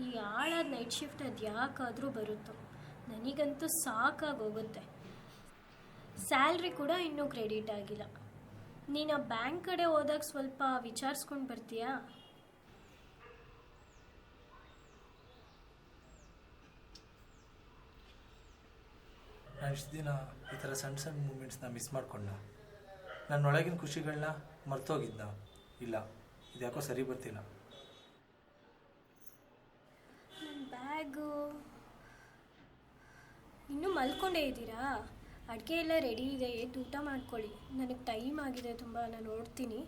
ಈ ಹಾಳಾದ night shift ಅದು ಯಾಕಾದರೂ ಬರುತ್ತೋ, ನನಗಂತೂ ಸಾಕಾಗೋಗುತ್ತೆ. ಸ್ಯಾಲ್ರಿ ಕೂಡ ಇನ್ನೂ ಕ್ರೆಡಿಟ್ ಆಗಿಲ್ಲ. ನೀನು ಆ ಬ್ಯಾಂಕ್ ಕಡೆ ಹೋದಾಗ ಸ್ವಲ್ಪ ವಿಚಾರಿಸ್ಕೊಂಡು ಬರ್ತೀಯಾ? ನಾನು ಇಷ್ಟು ದಿನ ಈ ಥರ ಸಣ್ಣ ಸಣ್ಣ ಮೂಮೆಂಟ್ಸ್ನ ಮಿಸ್ ಮಾಡ್ಕೊಂಡ. ನನ್ನೊಳಗಿನ ಖುಷಿಗಳನ್ನ ಮರ್ತೋಗಿದ್ದ. ಇಲ್ಲ, ಇದ್ಯಾಕೋ ಸರಿ ಬರ್ತಿಲ್ಲ. ನನ್ನ ಬ್ಯಾಗು ಇನ್ನೂ ಮಲ್ಕೊಂಡೇ ಇದ್ದೀರಾ? ಅಡುಗೆ ಎಲ್ಲ ರೆಡಿ ಇದೆ, ಎದ್ದು ಊಟ ಮಾಡ್ಕೊಳ್ಳಿ. ನನಗೆ ಟೈಮ್ ಆಗಿದೆ ತುಂಬ, ನಾನು ನೋಡ್ತೀನಿ.